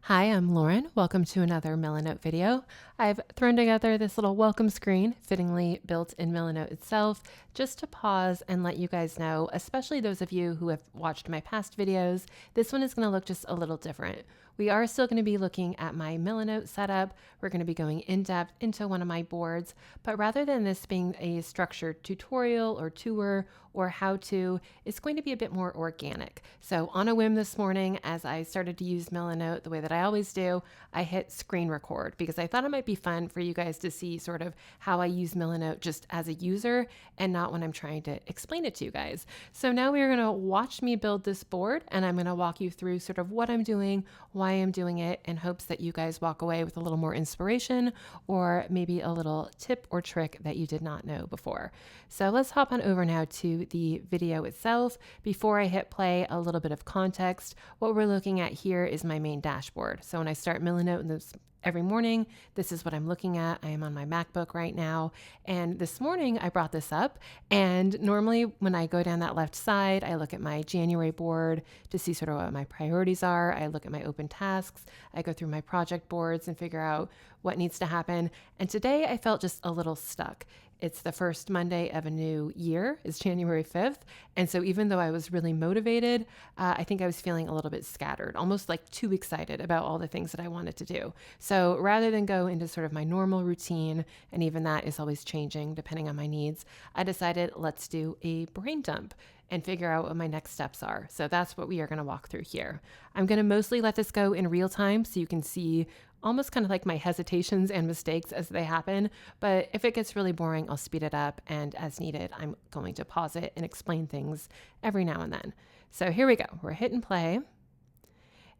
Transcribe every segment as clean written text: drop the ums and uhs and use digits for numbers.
Hi, I'm Lauren. Welcome to another Milanote video. I've thrown together this little welcome screen, fittingly built in Milanote itself, just to pause and let you guys know, especially those of you who have watched my past videos, this one is going to look just a little different. We are still going to be looking at my Milanote setup. We're going to be going in depth into one of my boards, but rather than this being a structured tutorial or tour or how to, it's going to be a bit more organic. So on a whim this morning, as I started to use Milanote the way that I always do, I hit screen record because I thought it might be fun for you guys to see sort of how I use Milanote just as a user and not when I'm trying to explain it to you guys. So now we are going to watch me build this board, and I'm going to walk you through sort of what I'm doing, why I'm doing it, in hopes that you guys walk away with a little more inspiration or maybe a little tip or trick that you did not know before. So let's hop on over now to the video itself. Before I hit play, a little bit of context. What we're looking at here is my main dashboard. So when I start Milanote every morning, this is what I'm looking at. I am on my MacBook right now. And this morning I brought this up, and normally when I go down that left side, I look at my January board to see sort of what my priorities are. I look at my open tasks. I go through my project boards and figure out what needs to happen. And today I felt just a little stuck. It's the first Monday of a new year. It's January 5th. And so even though I was really motivated, I think I was feeling a little bit scattered, almost like too excited about all the things that I wanted to do. So rather than go into sort of my normal routine, and even that is always changing depending on my needs, I decided let's do a brain dump and figure out what my next steps are. So that's what we are going to walk through here. I'm going to mostly let this go in real time so you can see almost kind of like my hesitations and mistakes as they happen. But if it gets really boring, I'll speed it up. And as needed, I'm going to pause it and explain things every now and then. So here we go. We're hitting play.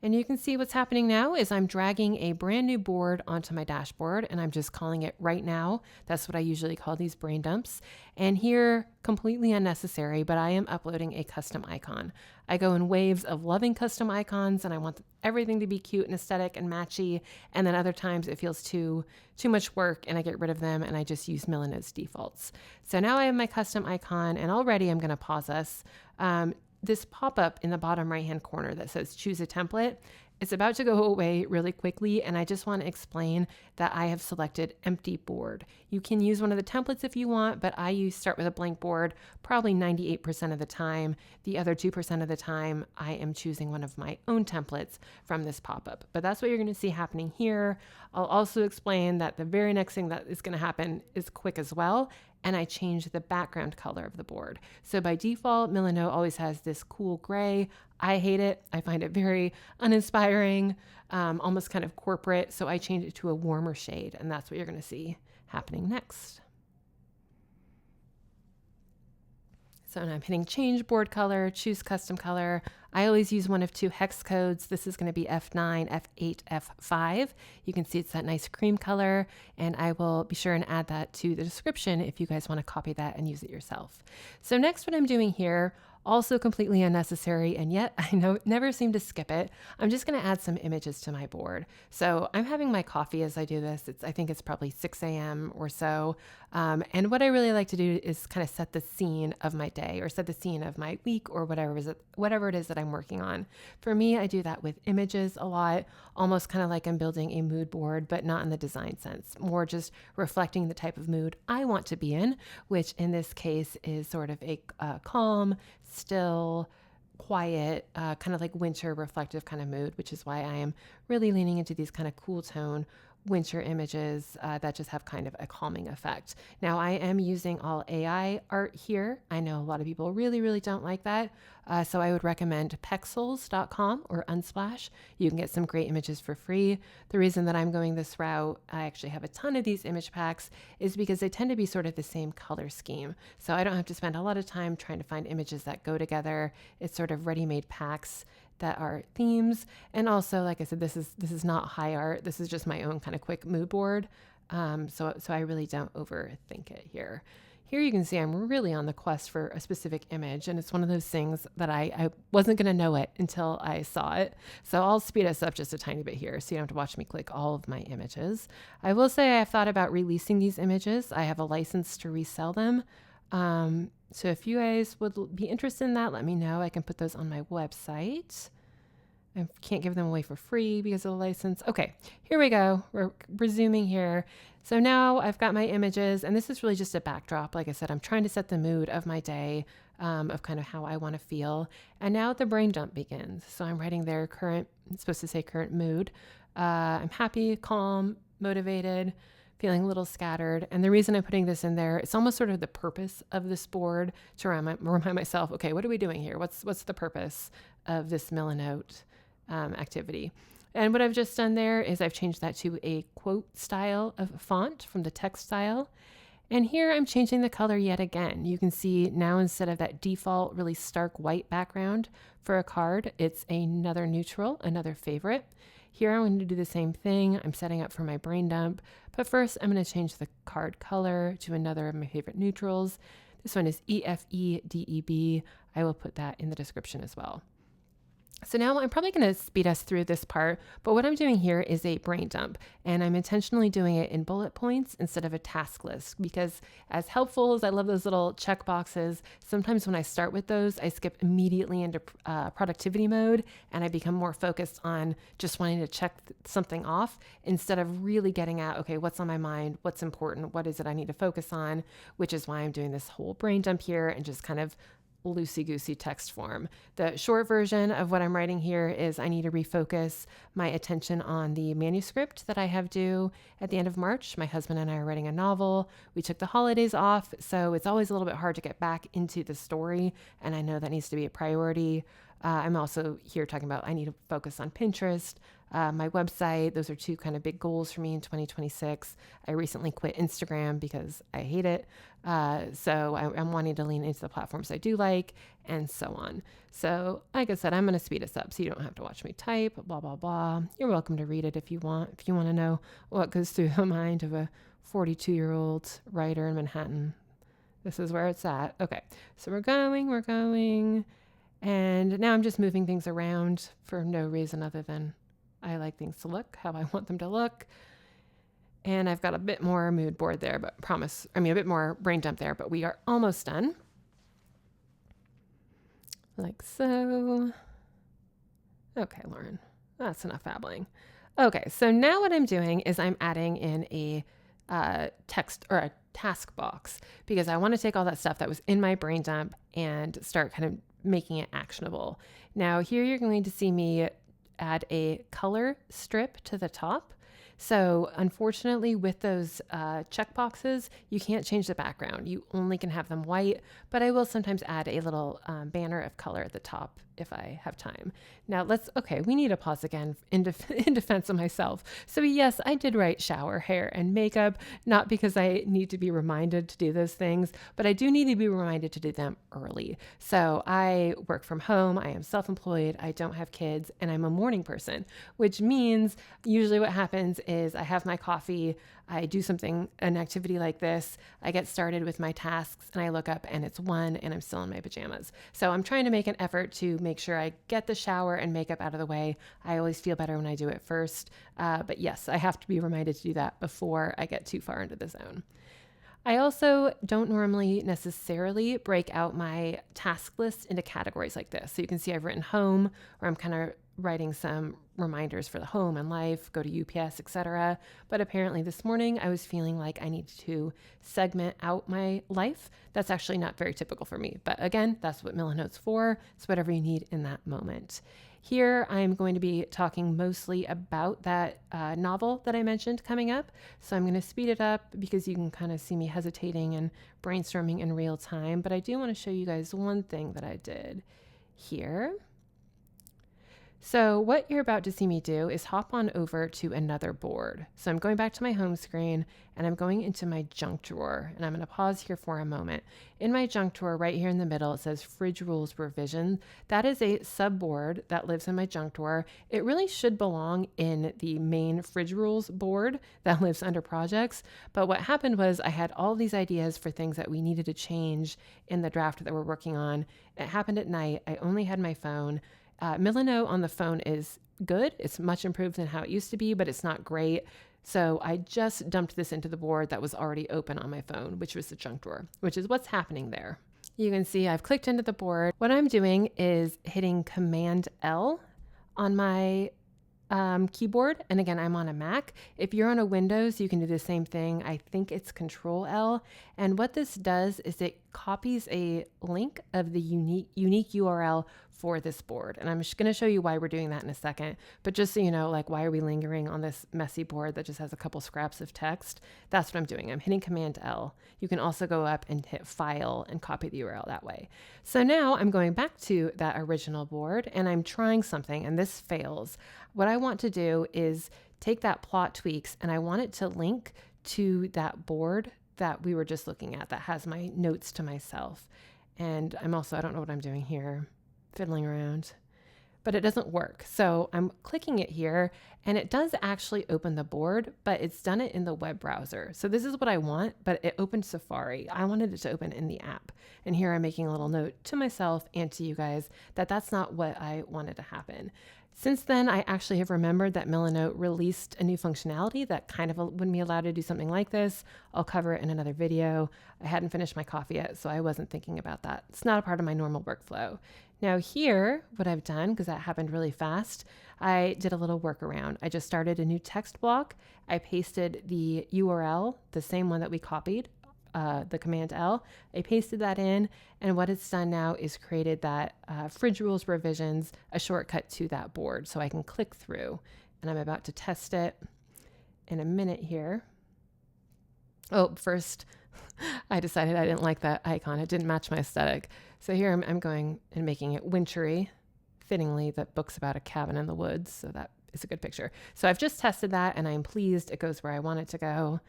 And you can see what's happening now is I'm dragging a brand new board onto my dashboard, and I'm just calling it right now. That's what I usually call these brain dumps. And here, completely unnecessary, but I am uploading a custom icon. I go in waves of loving custom icons, and I want everything to be cute and aesthetic and matchy. And then other times it feels too much work and I get rid of them and I just use Milanote's defaults. So now I have my custom icon, and already I'm going to pause us. This pop-up in the bottom right-hand corner that says choose a template, it's about to go away really quickly, and I just want to explain that I have selected empty board. You can use one of the templates if you want, but I start with a blank board probably 98% of the time. The other 2% of the time, I am choosing one of my own templates from this pop-up. But that's what you're going to see happening here. I'll also explain that the very next thing that is going to happen is quick as well, and I change the background color of the board. So by default, Milanote always has this cool gray. I hate it. I find it very uninspiring, almost kind of corporate. So I change it to a warmer shade, and that's what you're going to see happening next. So now I'm hitting change board color, choose custom color. I always use one of two hex codes. This is going to be F9, F8, F5. You can see it's that nice cream color, and I will be sure and add that to the description if you guys want to copy that and use it yourself. So next, what I'm doing here, also completely unnecessary, and yet I know never seem to skip it. I'm just going to add some images to my board. So I'm having my coffee as I do this. I think it's probably 6 a.m. or so. And what I really like to do is kind of set the scene of my day or set the scene of my week or whatever it is that I'm working on. For me, I do that with images a lot, almost kind of like I'm building a mood board, but not in the design sense, more just reflecting the type of mood I want to be in, which in this case is sort of a calm, still, quiet, kind of like winter reflective kind of mood, which is why I am really leaning into these kind of cool tone winter images that just have kind of a calming effect. Now I am using all AI art here. I know a lot of people really don't like that. So I would recommend pexels.com or Unsplash. You can get some great images for free. The reason that I'm going this route, I actually have a ton of these image packs, is because they tend to be sort of the same color scheme. So I don't have to spend a lot of time trying to find images that go together. It's sort of ready-made packs that are themes. And also, like I said, this is not high art. This is just my own kind of quick mood board. So I really don't overthink it here. Here you can see I'm really on the quest for a specific image, and it's one of those things that I wasn't going to know it until I saw it. So I'll speed us up just a tiny bit here so you don't have to watch me click all of my images. I will say I've thought about releasing these images. I have a license to resell them. So if you guys would be interested in that, let me know. I can put those on my website. I can't give them away for free because of the license. Okay, here we go. We're resuming here. So now I've got my images, and this is really just a backdrop. Like I said, I'm trying to set the mood of my day, of kind of how I want to feel. And now the brain dump begins. So I'm writing their current, it's supposed to say current mood. I'm happy, calm, motivated, feeling a little scattered. And the reason I'm putting this in there, it's almost sort of the purpose of this board to remind myself, okay, what are we doing here? What's the purpose of this Milanote activity? And what I've just done there is I've changed that to a quote style of font from the text style. And here I'm changing the color yet again. You can see now instead of that default really stark white background for a card, it's another neutral, another favorite. Here I'm going to do the same thing. I'm setting up for my brain dump, but first I'm going to change the card color to another of my favorite neutrals. This one is EFEDEB. I will put that in the description as well. So now I'm probably going to speed us through this part, but what I'm doing here is a brain dump, and I'm intentionally doing it in bullet points instead of a task list, because as helpful as I love those little check boxes, sometimes when I start with those, I skip immediately into productivity mode, and I become more focused on just wanting to check something off instead of really getting at, okay, what's on my mind, what's important, what is it I need to focus on, which is why I'm doing this whole brain dump here and just kind of loosey-goosey text form. The short version of what I'm writing here is I need to refocus my attention on the manuscript that I have due at the end of March. My husband and I are writing a novel. We took the holidays off, so it's always a little bit hard to get back into the story, and I know that needs to be a priority. I'm also here talking about I need to focus on Pinterest, my website. Those are two kind of big goals for me in 2026. I recently quit Instagram because I hate it. So I'm wanting to lean into the platforms I do like, and so on. So like I said, I'm going to speed us up so you don't have to watch me type, blah, blah, blah. You're welcome to read it if you want. If you want to know what goes through the mind of a 42-year-old writer in Manhattan, this is where it's at. Okay, so we're going. And now I'm just moving things around for no reason other than I like things to look how I want them to look. And I've got a bit more mood board there, but a bit more brain dump there, but we are almost done. Like so. Okay, Lauren, that's enough babbling. Okay, so now what I'm doing is I'm adding in a text or a task box because I want to take all that stuff that was in my brain dump and start kind of making it actionable. Now here you're going to see me add a color strip to the top. So unfortunately with those check boxes, you can't change the background. You only can have them white, but I will sometimes add a little banner of color at the top if I have time. Now we need to pause again in defense of myself. So yes, I did write shower, hair, and makeup, not because I need to be reminded to do those things, but I do need to be reminded to do them early. So I work from home, I am self-employed, I don't have kids, and I'm a morning person, which means usually what happens is I have my coffee, I do an activity like this, I get started with my tasks, and I look up and it's 1 and I'm still in my pajamas. So I'm trying to make an effort to make sure I get the shower and makeup out of the way. I always feel better when I do it first. But yes, I have to be reminded to do that before I get too far into the zone. I also don't normally necessarily break out my task list into categories like this. So you can see I've written home, where I'm kind of writing some reminders for the home and life, go to UPS, etc. But apparently this morning I was feeling like I needed to segment out my life. That's actually not very typical for me. But again, that's what Milanote's for. It's whatever you need in that moment. Here, I'm going to be talking mostly about that novel that I mentioned coming up. So I'm going to speed it up because you can kind of see me hesitating and brainstorming in real time. But I do want to show you guys one thing that I did here. So what you're about to see me do is hop on over to another board. So I'm going back to my home screen and I'm going into my junk drawer, and I'm going to pause here for a moment. In my junk drawer right here in the middle, it says Fridge Rules Revision. That is a subboard that lives in my junk drawer. It really should belong in the main Fridge Rules board that lives under projects. But what happened was I had all these ideas for things that we needed to change in the draft that we're working on. It happened at night. I only had my phone. Milanote on the phone is good. It's much improved than how it used to be, but it's not great. So I just dumped this into the board that was already open on my phone, which was the junk drawer, which is what's happening there. You can see I've clicked into the board. What I'm doing is hitting Command L on my keyboard. And again, I'm on a Mac. If you're on a Windows, you can do the same thing. I think it's Control L. And what this does is it copies a link of the unique URL for this board. And I'm just going to show you why we're doing that in a second. But just so you know, like, why are we lingering on this messy board that just has a couple scraps of text? That's what I'm doing. I'm hitting Command L. You can also go up and hit File and copy the URL that way. So now I'm going back to that original board and I'm trying something, and this fails. What I want to do is take that plot tweaks and I want it to link to that board that we were just looking at that has my notes to myself. And I don't know what I'm doing here, fiddling around, but it doesn't work. So I'm clicking it here and it does actually open the board, but it's done it in the web browser. So this is what I want, but it opened Safari. I wanted it to open in the app. And here I'm making a little note to myself and to you guys that that's not what I wanted to happen. Since then, I actually have remembered that Milanote released a new functionality that kind of wouldn't be allowed to do something like this. I'll cover it in another video. I hadn't finished my coffee yet, so I wasn't thinking about that. It's not a part of my normal workflow. Now here, what I've done, because that happened really fast, I did a little workaround. I just started a new text block. I pasted the URL, the same one that we copied, the Command L. I pasted that in, and what it's done now is created that fridge rules revisions, a shortcut to that board, so I can click through. And I'm about to test it in a minute here. Oh, first, I decided I didn't like that icon. It didn't match my aesthetic. So here I'm going and making it wintry. Fittingly, that book's about a cabin in the woods, so that is a good picture. So I've just tested that, and I'm pleased it goes where I want it to go.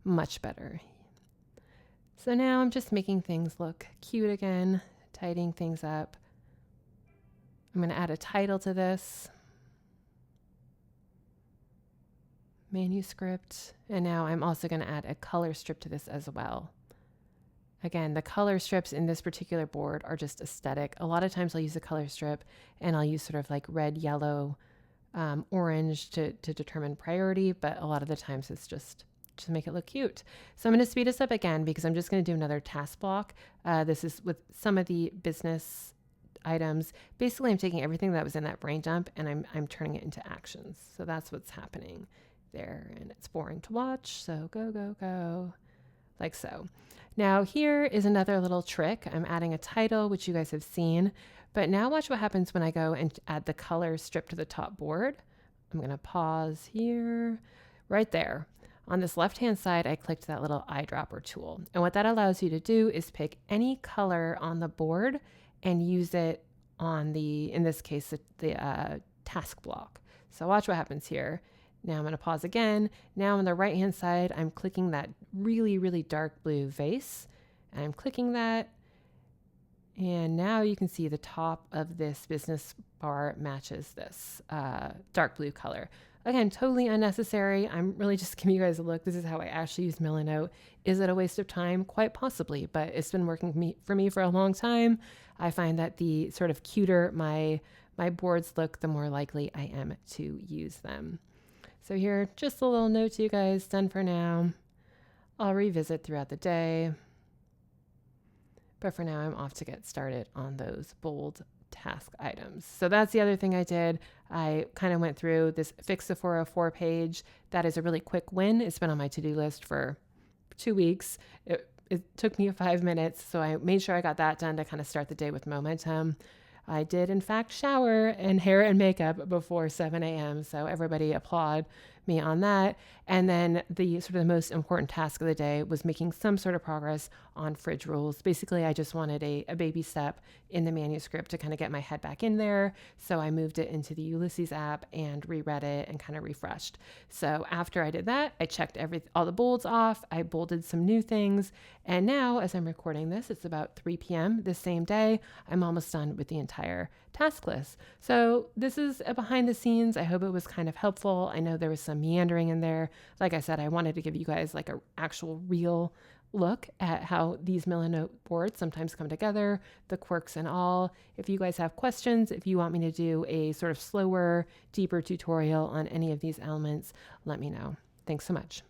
Much better. So now I'm just making things look cute again, tidying things up. I'm going to add a title to this. Manuscript. And now I'm also going to add a color strip to this as well. Again, the color strips in this particular board are just aesthetic. A lot of times I'll use a color strip and I'll use sort of like red, yellow, orange to determine priority, but a lot of the times it's just to make it look cute. So I'm going to speed this up again because I'm just going to do another task block. This is with some of the business items. Basically, I'm taking everything that was in that brain dump and I'm turning it into actions. So that's what's happening there, and it's boring to watch. So go, go, go, like so. Now here is another little trick. I'm adding a title, which you guys have seen, but now watch what happens when I go and add the color strip to the top board. I'm going to pause here, right there. On this left-hand side, I clicked that little eyedropper tool. And what that allows you to do is pick any color on the board and use it on the, in this case, the task block. So watch what happens here. Now I'm going to pause again. Now on the right-hand side, I'm clicking that really, really dark blue vase. And I'm clicking that. And now you can see the top of this business bar matches this dark blue color. Again, totally unnecessary. I'm really just giving you guys a look. This is how I actually use Milanote. Is it a waste of time? Quite possibly, but it's been working for me for a long time. I find that the sort of cuter my boards look, the more likely I am to use them. So here, just a little note to you guys, done for now. I'll revisit throughout the day. But for now, I'm off to get started on those bold task items. So that's the other thing I did. I kind of went through this Fix the 404 page. That is a really quick win. It's been on my to-do list for 2 weeks. It took me 5 minutes, so I made sure I got that done to kind of start the day with momentum. I did, in fact, shower and hair and makeup before 7 a.m., so everybody applaud me on that. And then the sort of the most important task of the day was making some sort of progress on fridge rules. Basically, I just wanted a baby step in the manuscript to kind of get my head back in there. So I moved it into the Ulysses app and reread it and kind of refreshed. So after I did that, I checked all the bolds off. I bolded some new things. And now, as I'm recording this, it's about 3 p.m. this same day. I'm almost done with the entire task list. So this is a behind the scenes. I hope it was kind of helpful. I know there was some meandering in there. Like I said, I wanted to give you guys like a actual real look at how these Milanote boards sometimes come together, the quirks and all. If you guys have questions, if you want me to do a sort of slower, deeper tutorial on any of these elements, let me know. Thanks so much.